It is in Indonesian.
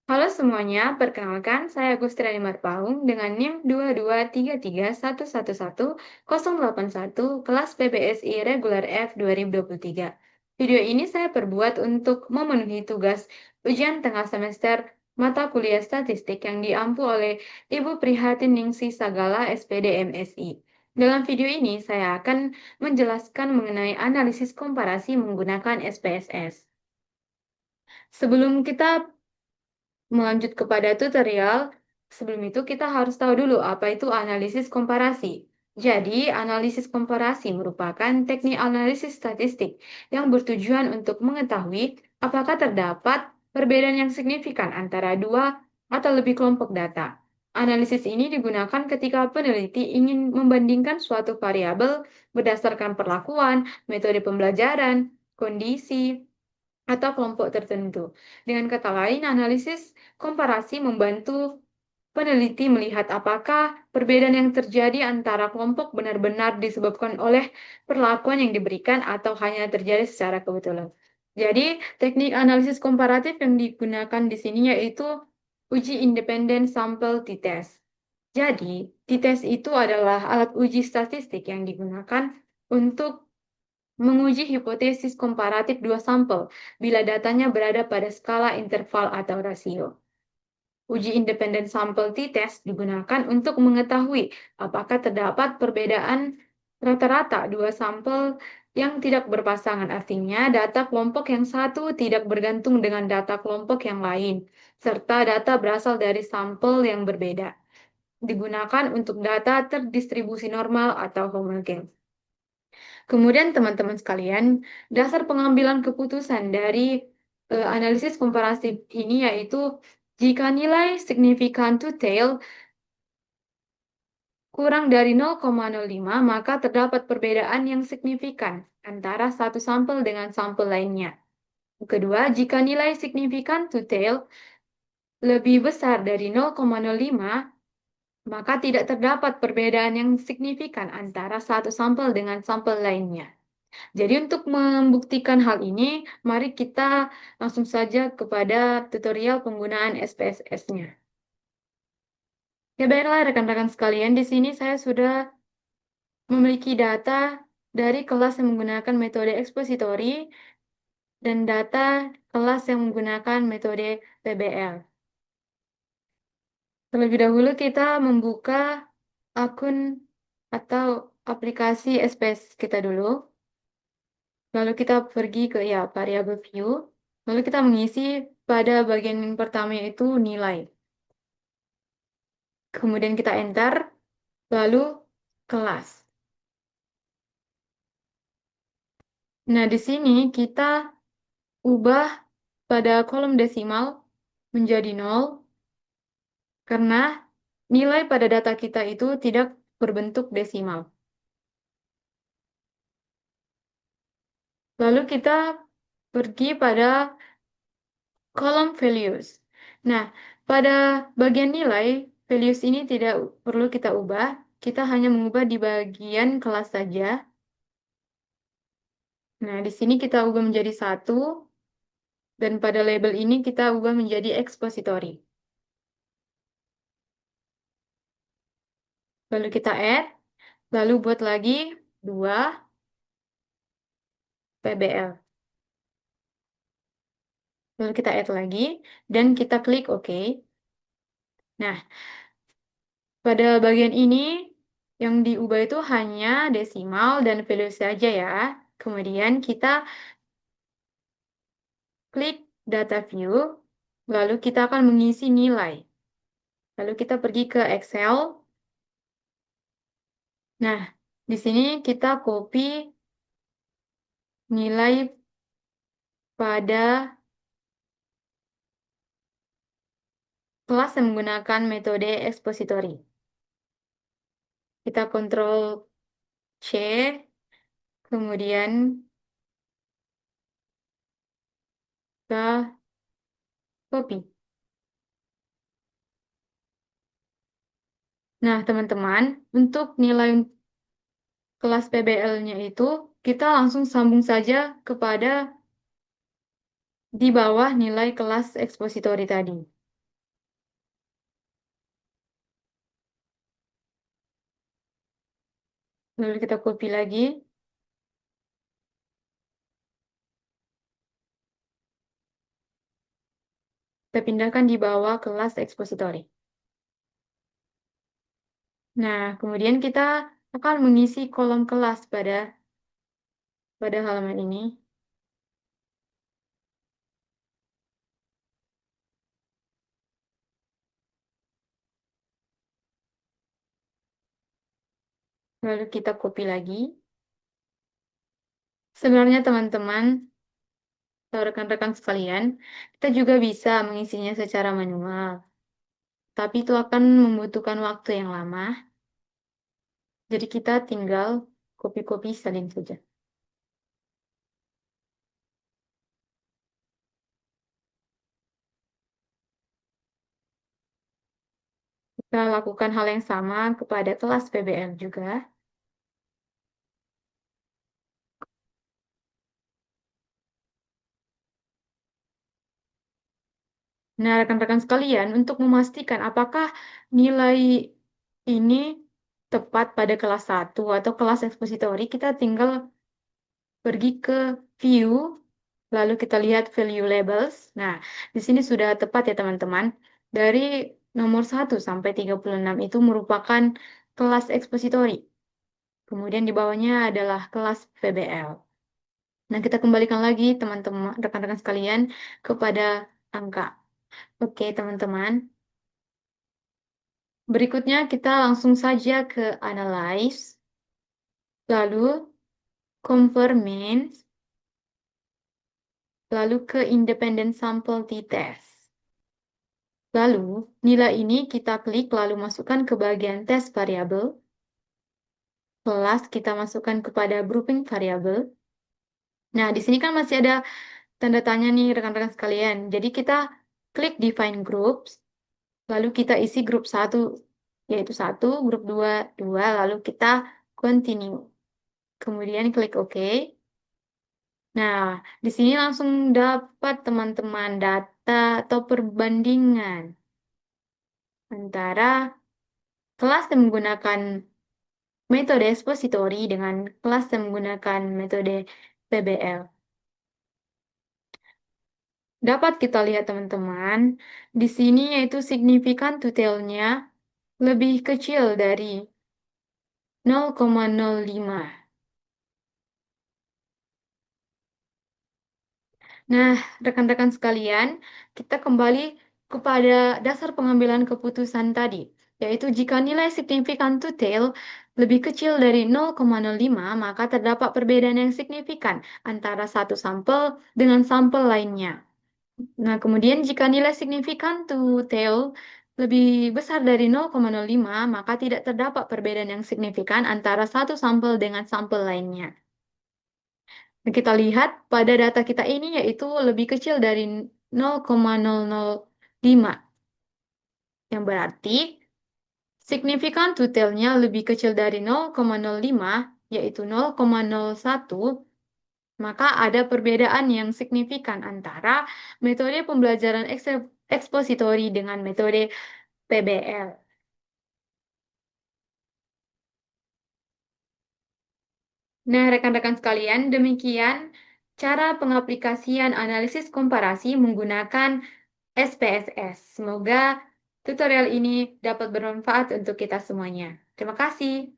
Halo semuanya, perkenalkan saya Gustriani Marpaung dengan NIM 22331111081 kelas PPSI Reguler F 2023. Video ini saya perbuat untuk memenuhi tugas ujian tengah semester mata kuliah statistik yang diampu oleh Ibu Prihatin Ningsih Sagala SPD MSI. Dalam video ini saya akan menjelaskan mengenai analisis komparasi menggunakan SPSS. Sebelum kita melanjut kepada tutorial, sebelum itu kita harus tahu dulu apa itu analisis komparasi. Jadi, analisis komparasi merupakan teknik analisis statistik yang bertujuan untuk mengetahui apakah terdapat perbedaan yang signifikan antara dua atau lebih kelompok data. Analisis ini digunakan ketika peneliti ingin membandingkan suatu variabel berdasarkan perlakuan, metode pembelajaran, kondisi, atau kelompok tertentu. Dengan kata lain, analisis komparasi membantu peneliti melihat apakah perbedaan yang terjadi antara kelompok benar-benar disebabkan oleh perlakuan yang diberikan atau hanya terjadi secara kebetulan. Jadi, teknik analisis komparatif yang digunakan di sini yaitu uji independen sampel t-test. Jadi, t-test itu adalah alat uji statistik yang digunakan untuk menguji hipotesis komparatif dua sampel bila datanya berada pada skala interval atau rasio. Uji independen sampel t-test digunakan untuk mengetahui apakah terdapat perbedaan rata-rata dua sampel yang tidak berpasangan, artinya data kelompok yang satu tidak bergantung dengan data kelompok yang lain, serta data berasal dari sampel yang berbeda. Digunakan untuk data terdistribusi normal atau homogen. Kemudian teman-teman sekalian, dasar pengambilan keputusan dari analisis komparatif ini yaitu jika nilai signifikan to tail kurang dari 0,05, maka terdapat perbedaan yang signifikan antara satu sampel dengan sampel lainnya. Kedua, jika nilai signifikan to tail lebih besar dari 0,05, maka tidak terdapat perbedaan yang signifikan antara satu sampel dengan sampel lainnya. Jadi untuk membuktikan hal ini, mari kita langsung saja kepada tutorial penggunaan SPSS-nya. Ya baiklah rekan-rekan sekalian, di sini saya sudah memiliki data dari kelas yang menggunakan metode ekspositori dan data kelas yang menggunakan metode PBL. Terlebih dahulu kita membuka akun atau aplikasi SPS kita dulu. Lalu kita pergi ke variable view. Lalu kita mengisi pada bagian yang pertama yaitu nilai. Kemudian kita enter, lalu kelas. Nah, di sini kita ubah pada kolom desimal menjadi 0 karena nilai pada data kita itu tidak berbentuk desimal. Lalu kita pergi pada kolom values. Nah, pada bagian nilai, values ini tidak perlu kita ubah. Kita hanya mengubah di bagian kelas saja. Nah, di sini kita ubah menjadi 1. Dan pada label ini kita ubah menjadi expository. Lalu kita add. Lalu buat lagi 2 PBL. Lalu kita add lagi. Dan kita klik OK. Nah, pada bagian ini yang diubah itu hanya desimal dan value saja ya. Kemudian kita klik data view, lalu kita akan mengisi nilai. Lalu kita pergi ke Excel. Nah, di sini kita copy nilai pada kelas yang menggunakan metode ekspositori. Kita Ctrl C, kemudian kita copy. Nah, teman-teman, untuk nilai kelas PBL-nya itu, kita langsung sambung saja kepada di bawah nilai kelas ekspositori tadi. Lalu kita copy lagi, kita pindahkan di bawah kelas ekspositori. Nah, kemudian kita akan mengisi kolom kelas pada halaman ini. Lalu kita copy lagi. Sebenarnya teman-teman atau rekan-rekan sekalian, kita juga bisa mengisinya secara manual. Tapi itu akan membutuhkan waktu yang lama. Jadi kita tinggal copy-copy salin saja. Kita lakukan hal yang sama kepada kelas PBL juga. Nah, rekan-rekan sekalian, untuk memastikan apakah nilai ini tepat pada kelas 1 atau kelas ekspositori, kita tinggal pergi ke view, lalu kita lihat value labels. Nah, di sini sudah tepat ya teman-teman. Dari nomor 1 sampai 36 itu merupakan kelas ekspositori. Kemudian di bawahnya adalah kelas VBL. Nah, kita kembalikan lagi teman-teman, rekan-rekan sekalian kepada angka. Oke, teman-teman. Berikutnya kita langsung saja ke analyze, lalu confirm means, lalu ke independent sample t-test. Lalu, nilai ini kita klik lalu masukkan ke bagian test variabel. Kelas kita masukkan kepada grouping variabel. Nah, di sini kan masih ada tanda tanya nih rekan-rekan sekalian. Jadi kita klik define groups, lalu kita isi grup 1, yaitu 1, grup 2, 2, lalu kita continue. Kemudian klik OK. Nah, di sini langsung dapat teman-teman data atau perbandingan antara kelas yang menggunakan metode ekspositori dengan kelas yang menggunakan metode PBL. Dapat kita lihat teman-teman, di sini yaitu signifikan detailnya lebih kecil dari 0,05. Nah, rekan-rekan sekalian, kita kembali kepada dasar pengambilan keputusan tadi, yaitu jika nilai signifikan detail lebih kecil dari 0,05, maka terdapat perbedaan yang signifikan antara satu sampel dengan sampel lainnya. Nah, kemudian jika nilai signifikan detail lebih besar dari 0,05, maka tidak terdapat perbedaan yang signifikan antara satu sampel dengan sampel lainnya. Nah, kita lihat pada data kita ini yaitu lebih kecil dari 0,005, yang berarti signifikan detailnya lebih kecil dari 0,05, yaitu 0,01, maka ada perbedaan yang signifikan antara metode pembelajaran ekspositori dengan metode PBL. Nah, rekan-rekan sekalian, demikian cara pengaplikasian analisis komparasi menggunakan SPSS. Semoga tutorial ini dapat bermanfaat untuk kita semuanya. Terima kasih.